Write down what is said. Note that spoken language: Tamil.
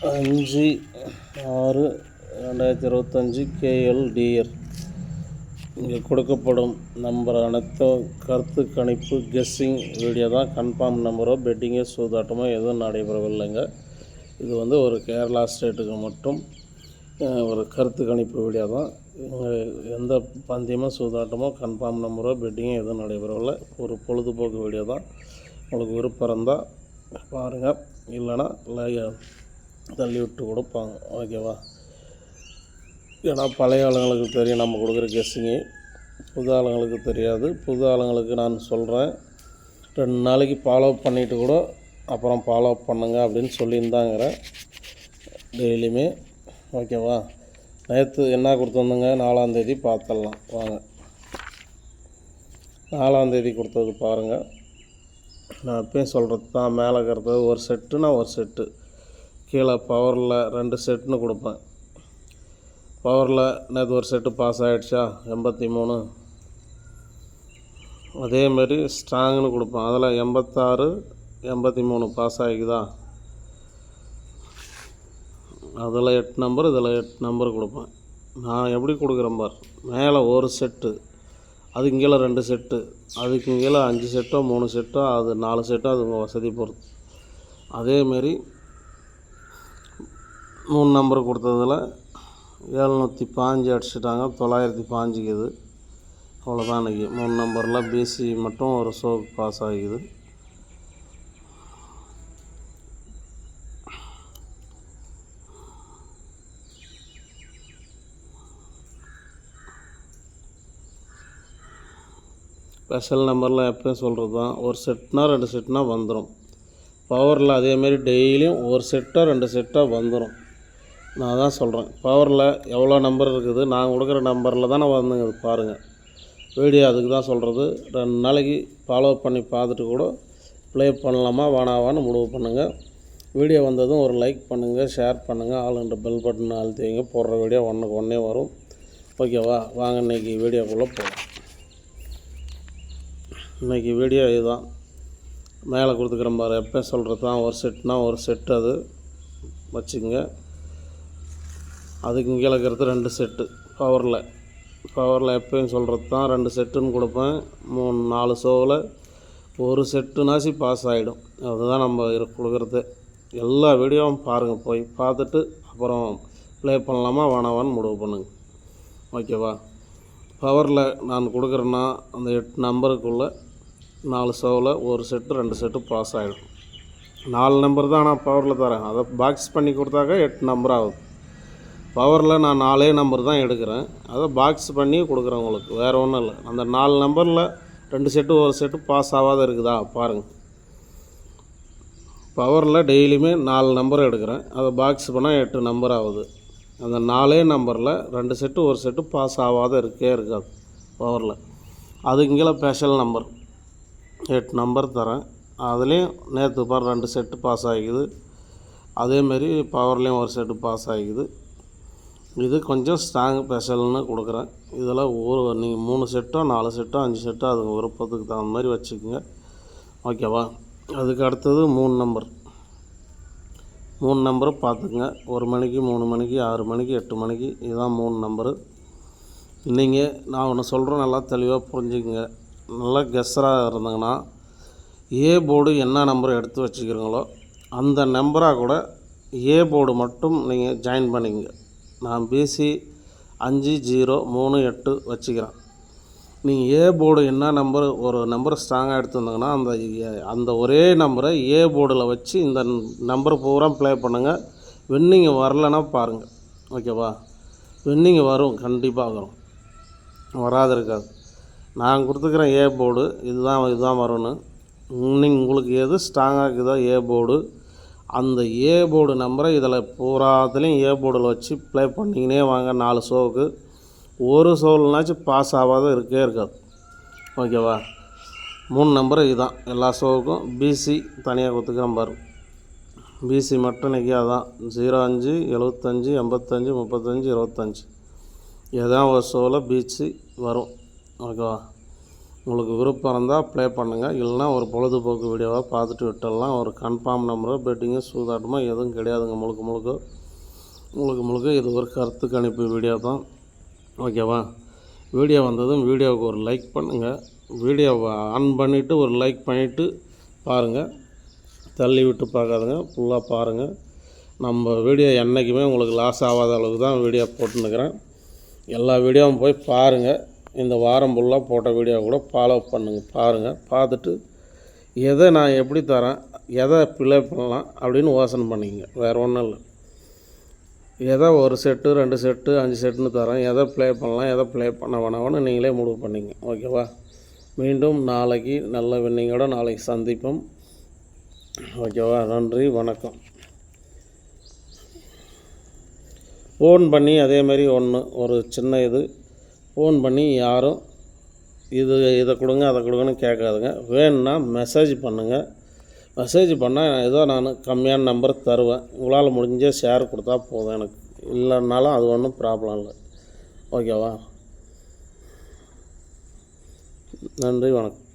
5/6/2025 KLDR. இங்கே கொடுக்கப்படும் நம்பர் அனைத்தும் கருத்து கணிப்பு கெஸ்ஸிங் வீடியோ தான். கன்ஃபார்ம் நம்பரோ பெட்டிங்கோ சூதாட்டமோ எதுவும் நடைபெறவில்லைங்க. இது ஒரு கேரளா ஸ்டேட்டுக்கு மட்டும் ஒரு கருத்து கணிப்பு வீடியோ தான். எந்த பந்தயமோ சூதாட்டமோ கன்ஃபார்ம் நம்பரோ பெட்டிங்கோ எதுவும் நடைபெறவில்லை. ஒரு பொழுதுபோக்கு வீடியோ தான். உங்களுக்கு விருப்பம் இருந்தால் பாருங்கள், இல்லைன்னா தள்ளி விட்டு கொடுப்பாங்க. ஓகேவா? ஏன்னா பழைய ஆளுங்களுக்கு தெரியும் நம்ம கொடுக்குற கெஸ்ஸிங்கு, புது ஆளுங்களுக்கு தெரியாது. புது ஆளுங்களுக்கு நான் சொல்கிறேன், 2 நாளைக்கு ஃபாலோ பண்ணிவிட்டு கூட அப்புறம் ஃபாலோ பண்ணுங்க அப்படின்னு சொல்லியிருந்தாங்கிறேன் டெய்லியுமே. ஓகேவா? நேற்று என்ன கொடுத்துருந்தோங்க, 4ஆம் தேதி பார்த்துடலாம் வாங்க. 4ஆம் தேதி கொடுத்தது பாருங்கள். நான் எப்பயும் சொல்கிறது தான், மேலே இருக்கிறது ஒரு செட்டுனா ஒரு செட்டு, கீழே பவரில் 2 செட்டுன்னு கொடுப்பேன். பவரில் நேற்று ஒரு செட்டு பாஸ் ஆகிடுச்சா 83, அதேமாரி ஸ்ட்ராங்குன்னு கொடுப்பேன். அதில் 86 83 பாஸ் ஆகிக்குதா, அதில் 8 நம்பர் இதில் 8 நம்பர் கொடுப்பேன். நான் எப்படி கொடுக்குறேன் பார், மேலே ஒரு செட்டு, அதுக்கு கீழே 2 செட்டு, அதுக்கு கீழே 5 செட்டோ 3 செட்டோ அது 4 செட்டோ, அது உங்கள் வசதி பொறுத்து. அதேமாரி 3 நம்பர் கொடுத்ததில் 705 அடிச்சிட்டாங்க, 905 இது. அவ்வளோதான். இன்றைக்கி 3 நம்பரில் பிசி மட்டும் ஒரு ஷோக்கு பாஸ் ஆகிக்குது. ஸ்பெஷல் நம்பரில் எப்போயும் சொல்கிறது தான், ஒரு செட்னா 2 செட்னா வந்துடும். பவரில் அதேமாரி டெய்லியும் ஒரு செட்டோ 2 செட்டோ வந்துடும். நான் தான் சொல்கிறேன், பவரில் எவ்வளோ நம்பர் இருக்குது, நான் கொடுக்குற நம்பரில் தானே வந்துங்க. அது பாருங்கள் வீடியோ, அதுக்கு தான் சொல்கிறது. 2 நாளைக்கு ஃபாலோ பண்ணி பார்த்துட்டு கூட ப்ளே பண்ணலாமா வேணாவான்னு முடிவு பண்ணுங்கள். வீடியோ வந்ததும் ஒரு லைக் பண்ணுங்கள், ஷேர் பண்ணுங்கள், ஆளுன்ற பெல் பட்டன் அழுத்தி வைங்க. போடுற வீடியோ ஒன்றுக்கு ஒன்றே வரும். ஓகேவா? வாங்க இன்றைக்கி வீடியோக்குள்ளே போகலாம். இன்றைக்கி வீடியோ இதுதான். மேலே கொடுத்துக்கிற மாதிரி எப்போ சொல்கிறது தான், ஒரு செட்னா ஒரு செட்டு அது வச்சுக்கோங்க. அதுக்கு கீழே இருக்கிறது 2 செட்டு. பவரில் எப்போயும் சொல்கிறது தான், 2 செட்டுன்னு கொடுப்பேன். 3-4 ஷோவில் ஒரு செட்டுனாசி பாஸ் ஆகிடும். அதுதான் நம்ம கொடுக்குறது. எல்லா வீடியோவும் பாருங்கள், போய் பார்த்துட்டு அப்புறம் ப்ளே பண்ணலாமா வேணாவான்னு முடிவு பண்ணுங்கள். ஓகேவா? பவரில் நான் கொடுக்குறேன்னா அந்த 8 நம்பருக்குள்ளே 4 ஷோவில் ஒரு செட்டு 2 செட்டு பாஸ் ஆகிடும். 4 நம்பர் தான் நான் பவரில் தரேன். அதை பாக்ஸ் பண்ணி கொடுத்தாக்கா 8 நம்பர் ஆகுது. பவரில் நான் 4 நம்பர் தான் எடுக்கிறேன், அதை பாக்ஸ் பண்ணி கொடுக்குறேன் உங்களுக்கு. வேறு ஒன்றும் இல்லை. அந்த 4 நம்பரில் 2 செட்டு ஒரு செட்டு பாஸ் ஆகாத இருக்குதா பாருங்கள். பவரில் டெய்லியுமே 4 நம்பர் எடுக்கிறேன், அதை பாக்ஸ் பண்ணால் 8 நம்பர் ஆகுது. அந்த 4 நம்பரில் 2 செட்டு ஒரு செட்டு பாஸ் ஆகாத இருக்காது பவரில். அதுக்கு கீழே ஸ்பெஷல் நம்பர் 8 நம்பர் தரேன். அதுலேயும் நேற்று பார் 2 செட்டு பாஸ் ஆகிக்குது. அதேமாரி பவர்லேயும் ஒரு செட்டு பாஸ் ஆகிக்குது. இது கொஞ்சம் ஸ்ட்ராங் ஸ்பெஷல்னு கொடுக்குறேன். இதில் நீங்கள் 3 செட்டோ 4 செட்டோ 5 செட்டோ அது விருப்பத்துக்கு தகுந்த மாதிரி வச்சுக்கோங்க. ஓகேவா? அதுக்கு அடுத்தது 3 நம்பரை பார்த்துக்குங்க. 1 மணிக்கு 3 மணிக்கு 6 மணிக்கு 8 மணிக்கு இதுதான் 3 நம்பரு. நீங்கள் நான் ஒன்று சொல்கிறேன், நல்லா தெளிவாக புரிஞ்சுக்குங்க. நல்லா கெஸ்ஸராக இருந்தாங்கன்னா ஏ போர்டு என்ன நம்பரை எடுத்து வச்சுக்கிறீங்களோ அந்த நம்பராக கூட ஏ போர்டு மட்டும் நீங்கள் ஜாயின் பண்ணிக்கங்க. நான் பிசி 5038 வச்சுக்கிறேன். நீங்கள் ஏ போர்டு என்ன நம்பர் ஒரு நம்பரை ஸ்ட்ராங்காக எடுத்துருந்தாங்கன்னா அந்த ஒரே நம்பரை ஏ போர்டில் வச்சு இந்த நம்பரை பூரா ப்ளே பண்ணுங்கள். வின்னிங் வரலைன்னா பாருங்கள். ஓகேவா? வின்னிங் வரும், கண்டிப்பாக வரும், வராது இருக்காது. நான் கொடுத்துக்கிறேன் ஏ போர்டு இதுதான் வரும்னு. உங்களுக்கு எது ஸ்ட்ராங்காக இருக்குதோ ஏ போர்டு, அந்த ஏ போர்டு நம்பரை இதில் பூராத்துலேயும் ஏ போர்டில் வச்சு ப்ளே பண்ணிக்கினே வாங்க. 4 ஷோவுக்கு ஒரு ஷோவில்னாச்சும் பாஸ் ஆகாத இருக்காது. ஓகேவா? 3 நம்பரு இதுதான் எல்லா ஷோவுக்கும். பிசி தனியாக கொடுத்துக்கிறேன் பாரு. பிசி மட்டும் இன்றைக்கி அதான் 05 75 85 35 25 எதான் ஒரு ஷோவில் பிசி வரும். ஓகேவா? உங்களுக்கு விருப்பம் இருந்தால் ப்ளே பண்ணுங்கள், இல்லைனா ஒரு பொழுதுபோக்கு வீடியோவாக பார்த்துட்டு விட்டுடலாம். ஒரு கன்ஃபார்ம் நம்பரோ பெட்டிங்கு சூதாட்டமோ எதுவும் கிடையாதுங்க. முழுக்க இது ஒரு கருத்து கணிப்பு வீடியோ தான். ஓகேவா? வீடியோ வந்ததும் வீடியோவுக்கு ஒரு லைக் பண்ணுங்கள். வீடியோவை ஆன் பண்ணிவிட்டு ஒரு லைக் பண்ணிவிட்டு பாருங்கள், தள்ளி விட்டு பார்க்காதுங்க, ஃபுல்லாக பாருங்கள். நம்ம வீடியோ என்றைக்குமே உங்களுக்கு லாஸ் ஆகாத அளவுக்கு தான் வீடியோ போட்டுன்னுக்கிறேன். எல்லா வீடியோவும் போய் பாருங்கள். இந்த வாரம் ஃபுல்லாக போட்ட வீடியோ கூட ஃபாலோ பண்ணுங்கள், பாருங்கள். பார்த்துட்டு எதை நான் எப்படி தரேன், எதை ப்ளே பண்ணலாம் அப்படின்னு யோசனை பண்ணிக்கங்க. வேறு ஒன்றும் இல்லை. எதை ஒரு செட்டு 2 செட்டு 5 செட்டுன்னு தரேன், எதை ப்ளே பண்ணலாம், எதை ப்ளே பண்ண வேணாம்னு நீங்களே முடிவு பண்ணிங்க. ஓகேவா? மீண்டும் நாளைக்கு நல்ல வின்னிங்கோட நாளைக்கு சந்திப்போம். ஓகேவா? நன்றி, வணக்கம். ஃபோன் பண்ணி அதேமாரி ஒரு சின்ன ஃபோன் பண்ணி யாரும் இதை கொடுங்க அதை கொடுங்கன்னு கேட்காதுங்க. வேணும்னா மெசேஜ் பண்ணுங்கள். மெசேஜ் பண்ணால் ஏதோ நான் கம்மியான நம்பர் தருவேன். உங்களால் முடிஞ்ச ஷேர் கொடுத்தா போதும். எனக்கு இல்லைன்னாலும் அது ஒன்றும் ப்ராப்ளம் இல்லை. ஓகேவா? நன்றி, வணக்கம்.